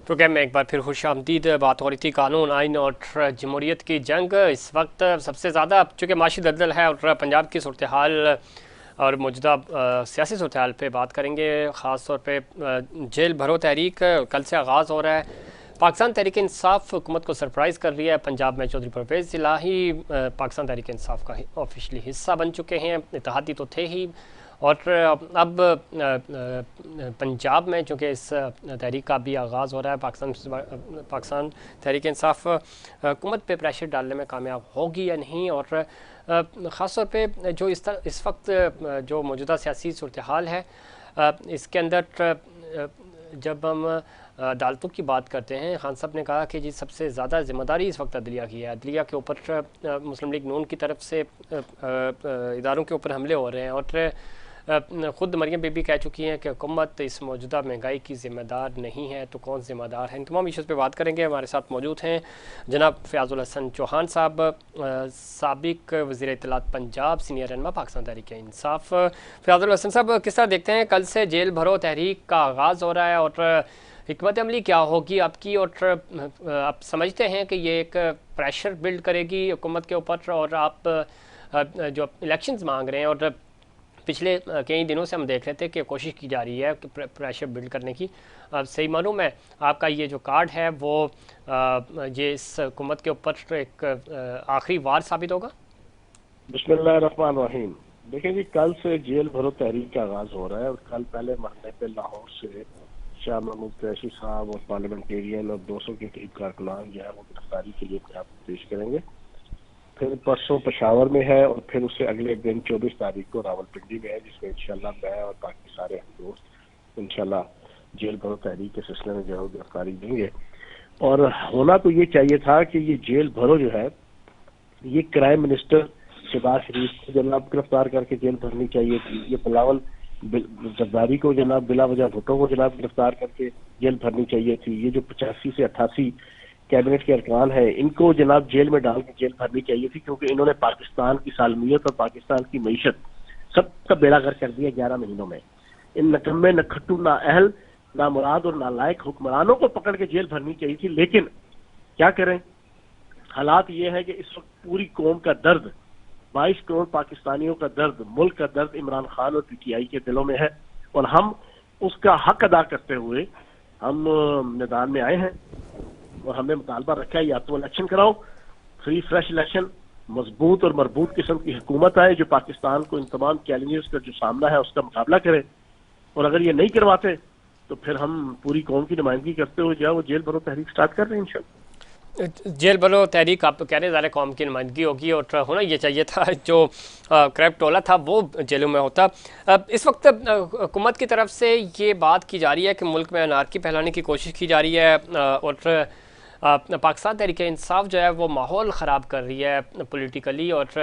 Programme میں ایک بار پھر خوش آمدید. بات ہو رہی تھی قانون آئین اور جمہوریت کی جنگ. اس وقت سب سے زیادہ چونکہ معاشی دلدل ہے اور پنجاب کی صورتحال اور موجودہ سیاسی صورتحال پہ بات کریں گے. خاص طور پہ جیل بھرو تحریک کل سے آغاز ہو رہا ہے. پاکستان تحریک انصاف حکومت کو سرپرائز کر رہی ہے. پنجاب میں چودھری پرویز الہی پاکستان تحریک انصاف کا آفیشلی حصہ بن چکے ہیں. اتحادی تو تھے ہی، اور اب پنجاب میں چونکہ اس تحریک کا بھی آغاز ہو رہا ہے. پاکستان تحریک انصاف حکومت پہ پریشر ڈالنے میں کامیاب ہوگی یا نہیں، اور خاص طور پہ جو اس وقت جو موجودہ سیاسی صورتحال ہے اس کے اندر جب ہم عدالتوں کی بات کرتے ہیں، خان صاحب نے کہا کہ جی سب سے زیادہ ذمہ داری اس وقت عدلیہ کی ہے. عدلیہ کے اوپر مسلم لیگ نون کی طرف سے اداروں کے اوپر حملے ہو رہے ہیں، اور خود مریم بی بی کہہ چکی ہیں کہ حکومت اس موجودہ مہنگائی کی ذمہ دار نہیں ہے، تو کون ذمہ دار ہے؟ ان تمام ایشوز پہ بات کریں گے. ہمارے ساتھ موجود ہیں جناب فیاض الحسن چوہان صاحب، سابق وزیر اطلاعات پنجاب، سینئر رہنما پاکستان تحریک انصاف. فیاض الحسن صاحب، کس طرح دیکھتے ہیں کل سے جیل بھرو تحریک کا آغاز ہو رہا ہے، اور حکمت عملی کیا ہوگی آپ کی، اور آپ سمجھتے ہیں کہ یہ ایک پریشر بلڈ کرے گی حکومت کے اوپر؟ اور آپ جو الیکشنز مانگ رہے ہیں، اور پچھلے کئی دنوں سے ہم دیکھ رہے تھے کہ کوشش کی جا رہی ہے پریشر بلڈ کرنے کی، صحیح معلوم ہے آپ کا یہ جو کارڈ ہے وہ یہ اس حکومت کے اوپر ایک آخری وار ثابت ہوگا؟ بسم اللہ الرحمن الرحیم. دیکھیں جی، کل سے جیل بھرو تحریک کا آغاز ہو رہا ہے، اور کل پہلے مرحلے پہ لاہور سے شاہ محمود قریشی صاحب اور پارلیمنٹیرین اور 200 کے قریب کارکنان جو ہے وہ گرفتاری کے لیے اپنے آپ کو پیش کریں گے. پھر پرسوں پشاور میں ہے، اور پھر اس سے اگلے دن 24 تاریخ کو راولپنڈی میں ہے، جس میں انشاءاللہ میں اور باقی سارے ہم دوست انشاءاللہ جیل بھرو تحریک کے سلسلے میں جو ہے گرفتاری دیں گے. اور ہونا تو یہ چاہیے تھا کہ یہ جیل بھرو جو ہے یہ کرائم منسٹر شہباز شریف کو جناب گرفتار کر کے جیل بھرنی چاہیے تھی. یہ بلاول زرداری کو جناب بلا وجہ بھٹو کو جناب گرفتار کر کے جیل بھرنی چاہیے تھی. یہ جو 85 سے 88 کیبنٹ کے ارکان ہیں ان کو جناب جیل میں ڈال کے جیل بھرنی چاہیے تھی، کیونکہ انہوں نے پاکستان کی سالمیت اور پاکستان کی معیشت سب کا بیڑا غرق کر دیا 11 مہینوں میں. ان نکمے، نکھٹو، نا اہل، نا مراد اور نالائق حکمرانوں کو پکڑ کے جیل بھرنی چاہیے تھی. لیکن کیا کریں، حالات یہ ہے کہ اس وقت پوری قوم کا درد، 22 کروڑ پاکستانیوں کا درد، ملک کا درد عمران خان اور پی ٹی آئی کے دلوں میں ہے، اور ہم اس کا حق ادا کرتے ہوئے ہم میدان میں آئے ہیں. اور ہم نے مطالبہ رکھا ہے یا تو الیکشن کراؤ، فری فریش الیکشن، مضبوط اور مربوط قسم کی حکومت آئے جو پاکستان کو ان تمام چیلنجز کا جو سامنا ہے اس کا مقابلہ کرے. اور اگر یہ نہیں کرواتے تو پھر ہم پوری قوم کی نمائندگی کرتے ہوئے جو ہے وہ جیل بھرو تحریک سٹارٹ کر رہے ہیں انشاءاللہ. جیل بھرو تحریک آپ کہہ رہے ہیں ظاہر قوم کی نمائندگی ہوگی، اور ہونا یہ چاہیے تھا جو کریب ٹولہ تھا وہ جیلوں میں ہوتا. اس وقت حکومت کی طرف سے یہ بات کی جا رہی ہے کہ ملک میں انارکی پھیلانے کی کوشش کی جا رہی ہے، اور پاکستان تحریک انصاف جو ہے وہ ماحول خراب کر رہی ہے پولیٹیکلی، اور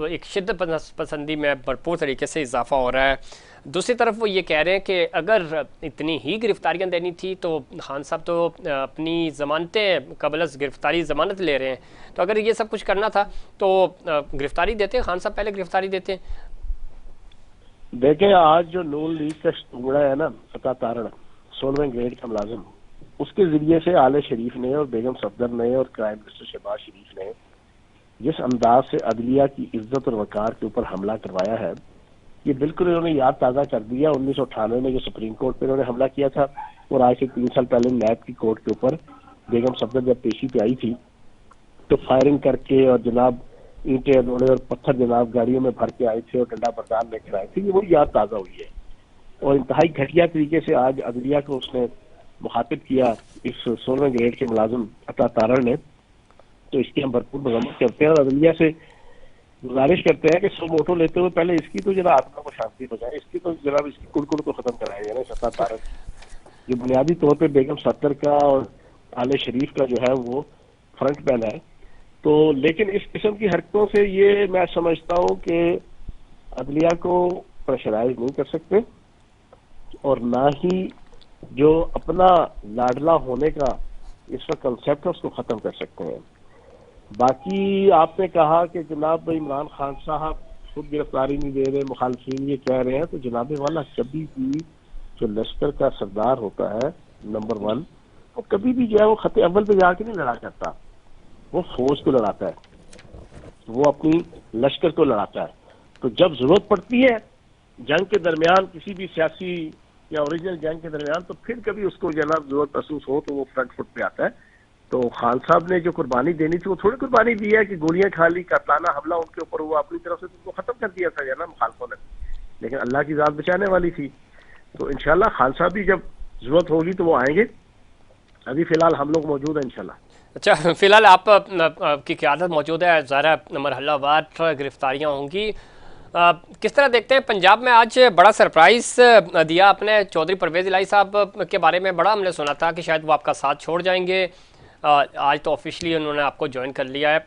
ایک شدت پسندی میں بھرپور طریقے سے اضافہ ہو رہا ہے. دوسری طرف وہ یہ کہہ رہے ہیں کہ اگر اتنی ہی گرفتاریاں دینی تھی تو خان صاحب تو اپنی ضمانتیں قبل از گرفتاری ضمانت لے رہے ہیں، تو اگر یہ سب کچھ کرنا تھا تو گرفتاری دیتے، خان صاحب پہلے گرفتاری دیتے. دیکھیں، آج جو نون لیگ کا ٹکڑا ہے نا، فتح تارڑ 16ویں گریڈ کا ملازم، اس کے ذریعے سے آل شریف نے اور بیگم صفدر نے اور کرائم منسٹر شہباز شریف نے جس انداز سے عدلیہ کی عزت اور وقار کے اوپر حملہ کروایا ہے، یہ بالکل انہوں نے یاد تازہ کر دیا 1998 میں جو سپریم کورٹ پہ انہوں نے حملہ کیا تھا، اور آج سے 3 سال پہلے نیب کی کورٹ کے اوپر بیگم صفدر جب پیشی پہ آئی تھی تو فائرنگ کر کے اور جناب اینٹیں روڑے اور پتھر جناب گاڑیوں میں بھر کے آئے تھے اور ڈنڈا بردار لے کر آئے تھے. یہ وہ یاد تازہ ہوئی ہے، اور انتہائی گھٹیا طریقے سے آج عدلیہ کو اس نے مخاطب کیا اس 16ویں گریڈ کے ملازم فتح تارڑ نے. تو اس کی ہم بھرپور مذمت کرتے ہیں، اور عدلیہ سے گزارش کرتے ہیں کہ سو موٹو لیتے ہوئے پہلے اس کی تو جناب آتما کو شانتی ہو جائے، اس کی تو جناب اس کی کڑکڑ کو ختم کرائے گا نا. فتح تارڑ جو بنیادی طور پہ بیگم صفدر کا اور آل شریف کا جو ہے وہ فرنٹ مین ہے. تو لیکن اس قسم کی حرکتوں سے یہ میں سمجھتا ہوں کہ عدلیہ کو پریشرائز نہیں کر سکتے، اور نہ ہی جو اپنا لاڈلا ہونے کا اس وقت کنسیپٹ ہے اس کو ختم کر سکتے ہیں. باقی آپ نے کہا کہ جناب عمران خان صاحب خود گرفتاری نہیں دے رہے، مخالفین یہ کہہ رہے ہیں، تو جناب والا کبھی بھی جو لشکر کا سردار ہوتا ہے نمبر 1 وہ کبھی بھی جو ہے وہ خط اول پہ جا کے نہیں لڑا کرتا، وہ فوج کو لڑاتا ہے، وہ اپنی لشکر کو لڑاتا ہے. تو جب ضرورت پڑتی ہے جنگ کے درمیان، کسی بھی سیاسی یا اوریجنل جنگ کے درمیان، تو پھر کبھی اس کو جناب ضرورت محسوس ہو تو وہ فرنٹ فٹ پہ آتا ہے. تو خان صاحب نے جو قربانی دینی تھی وہ تھوڑی قربانی دی ہے کہ گولیاں کھا لی، قاتلانہ حملہ ان کے اوپر ہوا، اپنی طرف سے تو ختم کر دیا تھا جناب مخالفوں نے، لیکن اللہ کی ذات بچانے والی تھی. تو انشاءاللہ خان صاحب بھی جب ضرورت ہوگی تو وہ آئیں گے. ابھی فی الحال ہم لوگ موجود ہیں انشاءاللہ. اچھا، فی الحال آپ کی قیادت موجود ہے، ظاہر مرحلہ وار گرفتاریاں ہوں گی. کس طرح دیکھتے ہیں پنجاب میں آج بڑا سرپرائز دیا آپ نے چودھری پرویز الہی صاحب کے بارے میں؟ بڑا ہم نے سنا تھا کہ شاید وہ آپ کا ساتھ چھوڑ جائیں گے، آج تو آفیشلی انہوں نے آپ کو جوائن کر لیا ہے.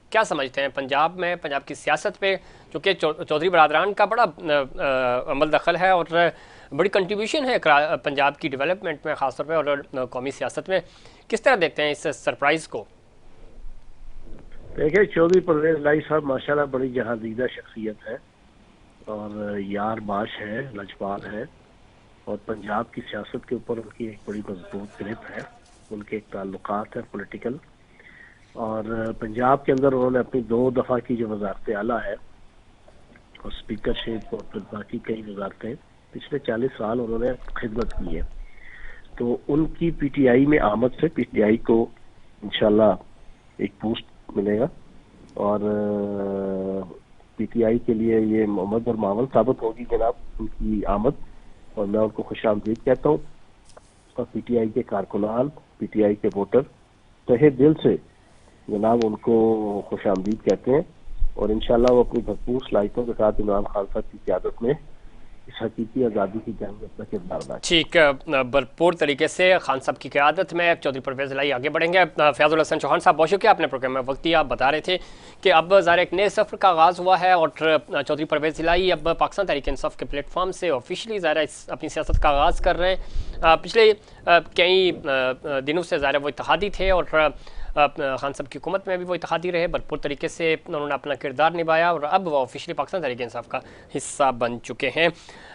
کیا سمجھتے ہیں پنجاب میں، پنجاب کی سیاست پہ، چونکہ چودھری برادران کا بڑا عمل دخل ہے اور بڑی کنٹریبیوشن ہے پنجاب کی ڈیولپمنٹ میں خاص طور پہ اور قومی سیاست میں، کس طرح دیکھتے ہیں اس سرپرائز کو؟ دیکھیں چودھری پرویز الہی صاحب ماشاءاللہ بڑی جہاندیدہ شخصیت ہے اور یار باش ہے، لجپال ہے، اور پنجاب کی سیاست کے اوپر ان کی ایک بڑی مضبوط گرپ ہے، ان کے ایک تعلقات ہیں پولیٹیکل. اور پنجاب کے اندر انہوں نے اپنی 2 دفعہ کی جو وزارت اعلیٰ ہے اور اسپیکر شپ اور پھر باقی کئی وزارتیں پچھلے 40 سال انہوں نے خدمت کی ہے. تو ان کی پی ٹی آئی میں آمد سے پی ٹی آئی کو انشاءاللہ ایک بوسٹ ملے گا، اور پی ٹی آئی کے لیے یہ محمد اور معاون ثابت ہوگی جناب ان کی آمد، اور میں ان کو خوش آمدید کہتا ہوں. اور پی ٹی آئی کے کارکنان، پی ٹی آئی کے ووٹر تہہ دل سے جناب ان کو خوش آمدید کہتے ہیں، اور انشاءاللہ وہ اپنی بھرپور صلاحیتوں کے ساتھ عمران خان صاحب کی قیادت میں اس حقیقی آزادی کی جنگ میں اپنا کردار ادا کریں. ٹھیک، بھرپور طریقے سے خان صاحب کی قیادت میں چودھری پرویز الہی آگے بڑھیں گے. فیاض الحسن چوہان صاحب بہت شکریہ، آپ نے پروگرام میں وقت دیا. آپ بتا رہے تھے کہ اب ظاہر ایک نئے سفر کا آغاز ہوا ہے اور چودھری پرویز الہی اب پاکستان تحریک انصاف کے پلیٹ فارم سے آفیشلی ظاہر اپنی سیاست کا آغاز کر رہے ہیں. پچھلے کئی دنوں سے ظاہر وہ اتحادی تھے اور خان صاحب کی حکومت میں بھی وہ اتحادی رہے، بھرپور طریقے سے انہوں نے اپنا کردار نبھایا اور اب وہ آفیشلی پاکستان تحریک انصاف کا حصہ بن چکے ہیں.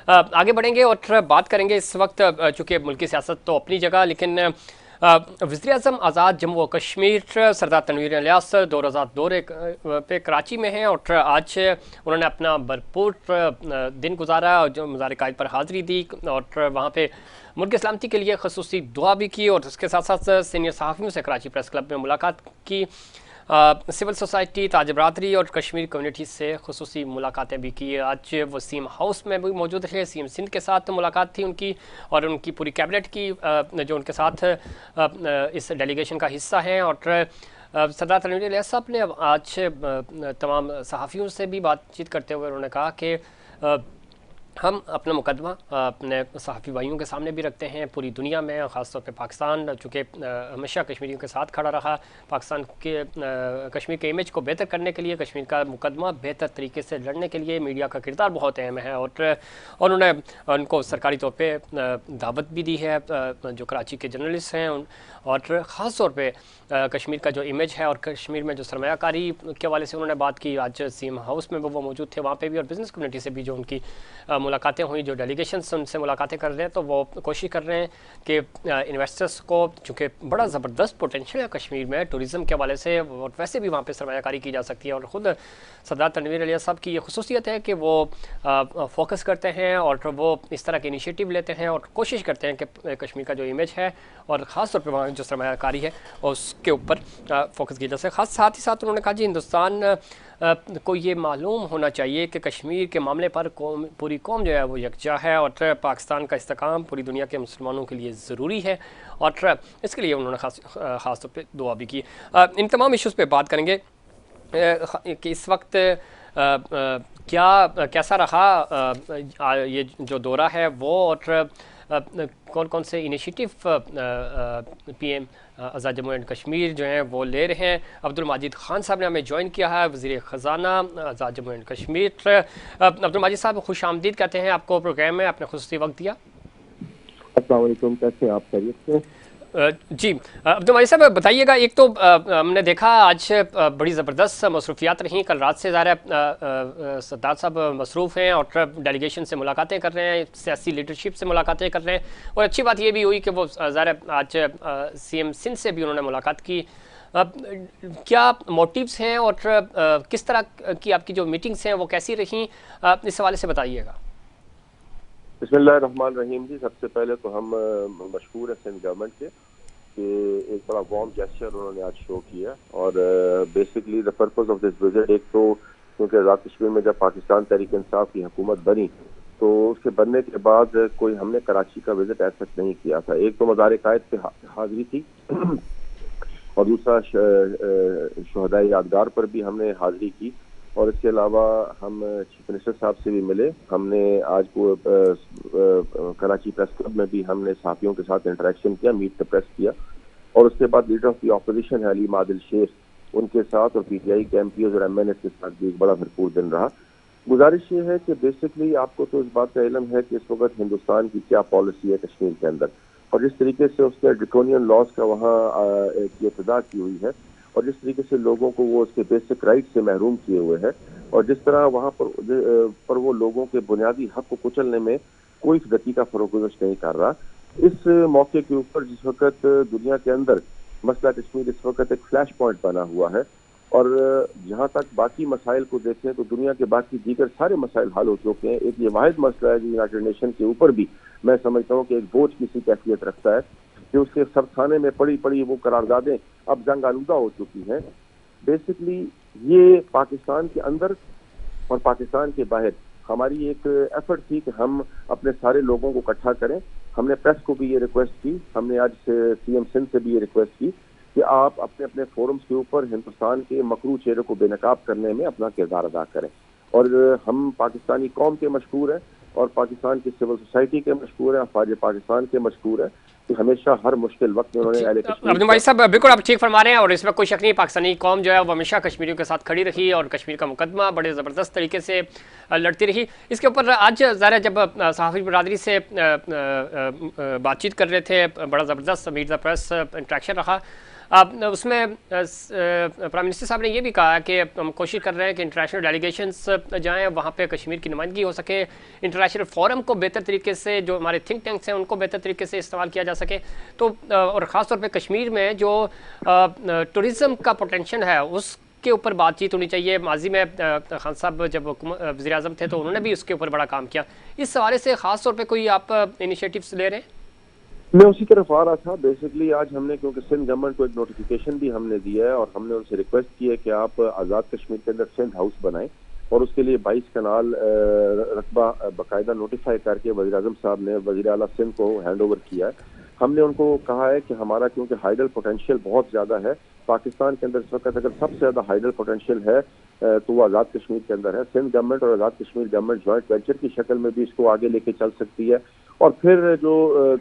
آگے بڑھیں گے اور بات کریں گے اس وقت، چونکہ ملکی سیاست تو اپنی جگہ، لیکن وزیر اعظم آزاد جموں و کشمیر سردار تنویر الیاس 2 روزہ دورے پہ کراچی میں ہیں اور آج انہوں نے اپنا بھرپور دن گزارا اور جو مزار قائد پر حاضری دی اور وہاں پہ ملک کی سلامتی کے لیے خصوصی دعا بھی کی، اور اس کے ساتھ ساتھ سینئر صحافیوں سے کراچی پریس کلب میں ملاقات کی. سول سوسائٹی، تاج برادری اور کشمیر کمیونٹی سے خصوصی ملاقاتیں بھی کی. آج وہ سی ایم ہاؤس میں بھی موجود رہے، سی ایم سندھ کے ساتھ ملاقات تھی ان کی اور ان کی پوری کیبنٹ کی جو ان کے ساتھ اس ڈیلیگیشن کا حصہ ہیں. اور سردار تنویر الیاس صاحب نے آج تمام صحافیوں سے بھی بات چیت کرتے ہوئے انہوں نے کہا کہ ہم اپنا مقدمہ اپنے صحافی بھائیوں کے سامنے بھی رکھتے ہیں، پوری دنیا میں خاص طور پہ پاکستان چونکہ ہمیشہ کشمیریوں کے ساتھ کھڑا رہا، پاکستان کے کشمیر کے امیج کو بہتر کرنے کے لیے، کشمیر کا مقدمہ بہتر طریقے سے لڑنے کے لیے میڈیا کا کردار بہت اہم ہے. اور انہوں نے ان کو سرکاری طور پہ دعوت بھی دی ہے جو کراچی کے جرنلسٹ ہیں، اور خاص طور پہ کشمیر کا جو امیج ہے اور کشمیر میں جو سرمایہ کاری کے حوالے سے انہوں نے بات کی. آج سی ایم ہاؤس میں وہ موجود تھے، وہاں پہ بھی، اور بزنس کمیونٹی سے بھی جو ان کی ملاقاتیں ہوئیں، جو ڈیلیگیشنز ان سے ملاقاتیں کر رہے ہیں، تو وہ کوشش کر رہے ہیں کہ انویسٹرز کو، چونکہ بڑا زبردست پوٹینشیل ہے کشمیر میں ٹوریزم کے حوالے سے، اور ویسے بھی وہاں پہ سرمایہ کاری کی جا سکتی ہے، اور خود سردار تنویر الیاس صاحب کی یہ خصوصیت ہے کہ وہ فوکس کرتے ہیں اور وہ اس طرح کے انیشیٹو لیتے ہیں اور کوشش کرتے ہیں کہ کشمیر کا جو امیج ہے اور خاص طور پہ وہاں جو سرمایہ کاری ہے اس کے اوپر فوکس کیا جا سکے. ساتھ ہی ساتھ انہوں نے کہا جی ہندوستان کو یہ معلوم ہونا چاہیے کہ کشمیر کے معاملے پر پوری قوم جو ہے وہ یکجا ہے اور پاکستان کا استحکام پوری دنیا کے مسلمانوں کے لیے ضروری ہے، اور اس کے لیے انہوں نے خاص طور پہ دعا بھی کی. ان تمام ایشوز پہ بات کریں گے کہ اس وقت کیسا رہا یہ جو دورہ ہے وہ، اور کون کون سے initiative P M Azad Jammu and Kashmir جو ہیں وہ لے رہے ہیں. عبدالمجید خان صاحب نے ہمیں جوائن کیا ہے، وزیر خزانہ آزاد جموں اینڈ کشمیر. عبدالمجید صاحب خوش آمدید کہتے ہیں آپ کو پروگرام میں، آپ نے خصوصی وقت دیا. السلام علیکم، کیسے آپ؟ خیریت سے؟ جی عبد المجید صاحب بتائیے گا، ایک تو ہم نے دیکھا آج بڑی زبردست مصروفیات رہیں، کل رات سے ظاہر ہے سردار صاحب مصروف ہیں اور ڈیلیگیشن سے ملاقاتیں کر رہے ہیں، سیاسی لیڈرشپ سے ملاقاتیں کر رہے ہیں، اور اچھی بات یہ بھی ہوئی کہ وہ ظاہر ہے آج سی ایم سندھ سے بھی انہوں نے ملاقات کی. کیا موٹیوز ہیں اور کس طرح کی آپ کی جو میٹنگز ہیں وہ کیسی رہیں، اس حوالے سے بتائیے گا. بسم اللہ الرحمن الرحیم. جی سب سے پہلے تو ہم مشکور ہیں سندھ گورنمنٹ کے کہ ایک بڑا وارم جیسچر انہوں نے آج شو کیا، اور basically the purpose of this visit, ایک تو کیونکہ آزاد کشمیر میں جب پاکستان تحریک انصاف کی حکومت بنی تو اس کے بننے کے بعد کوئی ہم نے کراچی کا وزٹ ایسا نہیں کیا تھا. ایک تو مزار قائد پہ حاضری تھی اور دوسرا شہداء یادگار پر بھی ہم نے حاضری کی، اور اس کے علاوہ ہم چیف منسٹر صاحب سے بھی ملے. ہم نے آج کو کراچی پریس کلب میں بھی ہم نے صحافیوں کے ساتھ انٹریکشن کیا، میٹ دا پریس کیا، اور اس کے بعد لیڈر آف دی اپوزیشن ہے علیم عادل شیخ، ان کے ساتھ اور پی ٹی آئی کے ایم پیز اور ایم این ایس کے ساتھ بھی ایک بڑا بھرپور دن رہا. گزارش یہ ہے کہ بیسکلی آپ کو تو اس بات کا علم ہے کہ اس وقت ہندوستان کی کیا پالیسی ہے کشمیر کے اندر، اور جس طریقے سے اس کے ڈریکونین لاز کا وہاں کی ابتدا کی ہوئی ہے، اور جس طریقے سے لوگوں کو وہ اس کے بیسک رائٹ سے محروم کیے ہوئے ہیں، اور جس طرح وہاں پر وہ لوگوں کے بنیادی حق کو کچلنے میں کوئی گتی کا فروگزش نہیں کر رہا. اس موقع کے اوپر جس وقت دنیا کے اندر مسئلہ کشمیر اس وقت ایک فلیش پوائنٹ بنا ہوا ہے، اور جہاں تک باقی مسائل کو دیکھیں تو دنیا کے باقی دیگر سارے مسائل حل ہو چکے ہیں. ایک یہ واحد مسئلہ ہے جو یونائیٹڈ نیشن کے اوپر بھی میں سمجھتا ہوں کہ ایک بوجھ کی سی کیفیت رکھتا ہے کہ اس کے سب خانے میں پڑی وہ قراردادیں اب جنگ آلودہ ہو چکی ہیں. بیسکلی یہ پاکستان کے اندر اور پاکستان کے باہر ہماری ایک ایفرٹ تھی کہ ہم اپنے سارے لوگوں کو اکٹھا کریں. ہم نے پریس کو بھی یہ ریکویسٹ کی، ہم نے آج سی ایم سندھ سے بھی یہ ریکویسٹ کی کہ آپ اپنے اپنے فورمز کے اوپر ہندوستان کے مکروہ چہرے کو بے نقاب کرنے میں اپنا کردار ادا کریں. اور ہم پاکستانی قوم کے مشکور ہیں، اور پاکستان کی سول سوسائٹی کے مشکور ہیں، افواج پاکستان کے مشکور ہیں کہ ہمیشہ ہر مشکل وقت میں انہوں نے اہل کشمیر. عبد المجید صاحب بالکل آپ ٹھیک فرما رہے ہیں، اور اس میں کوئی شک نہیں، پاکستانی قوم جو ہے وہ ہمیشہ کشمیریوں کے ساتھ کھڑی رہی اور کشمیر کا مقدمہ بڑے زبردست طریقے سے لڑتی رہی. اس کے اوپر آج ظاہر جب صحافی برادری سے بات چیت کر رہے تھے، بڑا زبردست میٹ دا پریس انٹریکشن رہا. اس میں پرائم منسٹر صاحب نے یہ بھی کہا کہ ہم کوشش کر رہے ہیں کہ انٹرنیشنل ڈیلیگیشنز جائیں، وہاں پہ کشمیر کی نمائندگی ہو سکے، انٹرنیشنل فورم کو بہتر طریقے سے، جو ہمارے تھنک ٹینکس ہیں ان کو بہتر طریقے سے استعمال کیا جا سکے. تو اور خاص طور پہ کشمیر میں جو ٹورزم کا پوٹینشیل ہے اس کے اوپر بات چیت ہونی چاہیے. ماضی میں خان صاحب جب وزیر اعظم تھے تو انہوں نے بھی اس کے اوپر بڑا کام کیا. اس حوالے سے خاص طور پہ کوئی آپ انیشیٹوز لے رہے ہیں؟ میں اسی طرف آ رہا تھا. بیسکلی آج ہم نے کیونکہ سندھ گورنمنٹ کو ایک نوٹیفیکیشن بھی ہم نے دیا ہے، اور ہم نے ان سے ریکویسٹ کی ہے کہ آپ آزاد کشمیر کے اندر سندھ ہاؤس بنائیں، اور اس کے لیے 22 کنال رقبہ باقاعدہ نوٹیفائی کر کے وزیر اعظم صاحب نے وزیر اعلیٰ سندھ کو ہینڈ اوور کیا ہے. ہم نے ان کو کہا ہے کہ ہمارا کیونکہ ہائیڈل پوٹینشیل بہت زیادہ ہے پاکستان کے اندر، اس وقت اگر سب سے زیادہ ہائیڈل پوٹینشیل ہے تو وہ آزاد کشمیر کے اندر ہے. سندھ گورنمنٹ اور Azad Kashmir government joint venture کی شکل میں بھی اس کو آگے لے کے چل سکتی ہے. اور پھر جو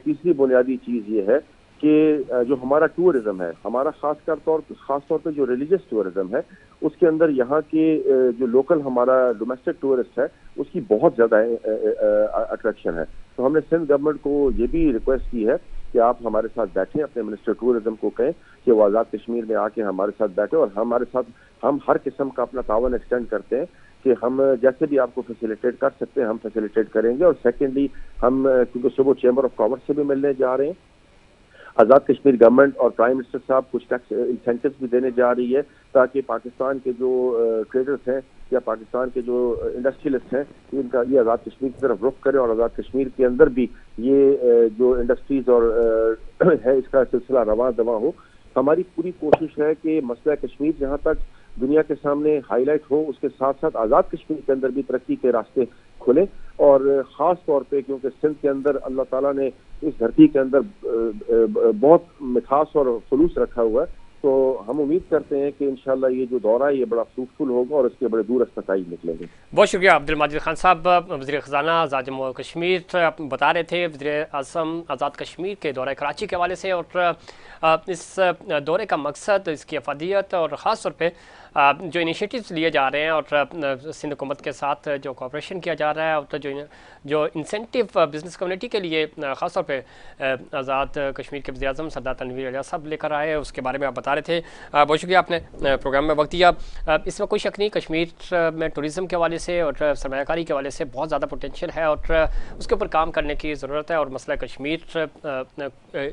تیسری بنیادی چیز یہ ہے کہ جو ہمارا ٹورزم ہے، ہمارا خاص طور پہ جو ریلیجس ٹورزم ہے، اس کے اندر یہاں کے جو لوکل ہمارا ڈومیسٹک ٹورسٹ ہے اس کی بہت زیادہ اٹریکشن ہے. تو ہم نے سندھ گورنمنٹ کو یہ بھی ریکویسٹ کی ہے کہ آپ ہمارے ساتھ بیٹھیں، اپنے منسٹر ٹورزم کو کہیں کہ وہ آزاد کشمیر میں آ کے ہمارے ساتھ بیٹھے، اور ہمارے ساتھ ہم ہر قسم کا اپنا تعاون ایکسٹینڈ کرتے ہیں کہ ہم جیسے بھی آپ کو فیسیلیٹیٹ کر سکتے ہیں ہم فیسیلیٹیٹ کریں گے. اور سیکنڈلی ہم کیونکہ صبح چیمبر آف کامرس سے بھی ملنے جا رہے ہیں، آزاد کشمیر گورنمنٹ اور پرائم منسٹر صاحب کچھ ٹیکس انسینٹیوز بھی دینے جا رہی ہے تاکہ پاکستان کے جو ٹریڈرز ہیں یا پاکستان کے جو انڈسٹریلسٹ ہیں ان کا یہ آزاد کشمیر کی طرف رخ کریں، اور آزاد کشمیر کے اندر بھی یہ جو انڈسٹریز اور ہے اس کا سلسلہ رواں دواں ہو. ہماری پوری کوشش ہے کہ مسئلہ کشمیر جہاں تک دنیا کے سامنے ہائی لائٹ ہو، اس کے ساتھ ساتھ آزاد کشمیر کے اندر بھی ترقی کے راستے کھلیں. اور خاص طور پہ کیونکہ سندھ کے اندر اللہ تعالیٰ نے اس دھرتی کے اندر بہت مٹھاس اور خلوص رکھا ہوا ہے، تو ہم امید کرتے ہیں کہ انشاءاللہ یہ جو دورہ ہے یہ بڑا فروٹفل ہوگا اور اس کے بڑے دور نتائج نکلیں گے. بہت شکریہ عبد المجید خان صاحب، وزیر خزانہ آزاد جموں و کشمیر. آپ بتا رہے تھے وزیر اعظم آزاد کشمیر کے دورہ کراچی کے حوالے سے، اور اس دورے کا مقصد، اس کی افادیت، اور خاص طور پہ جو انیشیٹیوز لیے جا رہے ہیں اور سندھ حکومت کے ساتھ جو کوآپریشن کیا جا رہا ہے اور جو انسینٹیو بزنس کمیونٹی کے لیے خاص طور پہ آزاد کشمیر کے وزیر اعظم سردار تنویر الیاس صاحب لے کر آئے ہیں، اس کے بارے میں آپ بتا رہے تھے. بہت شکریہ آپ نے پروگرام میں وقت دیا. اس میں کوئی شک نہیں کشمیر میں ٹوریزم کے حوالے سے اور سرمایہ کاری کے حوالے سے بہت زیادہ پوٹینشیل ہے اور اس کے اوپر کام کرنے کی ضرورت ہے، اور مسئلہ کشمیر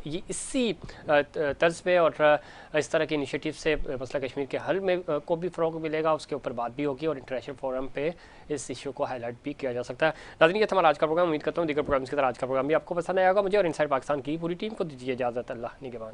اسی طرز پہ اور اس طرح کے انیشیٹیو سے مسئلہ کشمیر کے حل میں کو بھی فروغ ملے گا، اس کے اوپر بات بھی ہوگی اور انٹرنیشنل فورم پہ اس ایشو کو ہائی لائٹ بھی کیا جا سکتا ہے. ناظرین یہ تھا ہمارا آج کا پروگرام. امید کرتا ہوں دیگر پروگرامز کی طرح آج کا پروگرام بھی آپ کو پسند آئے گا. مجھے اور انسائڈ پاکستان کی پوری ٹیم کو دیجیے اجازت. اللہ نگہبان.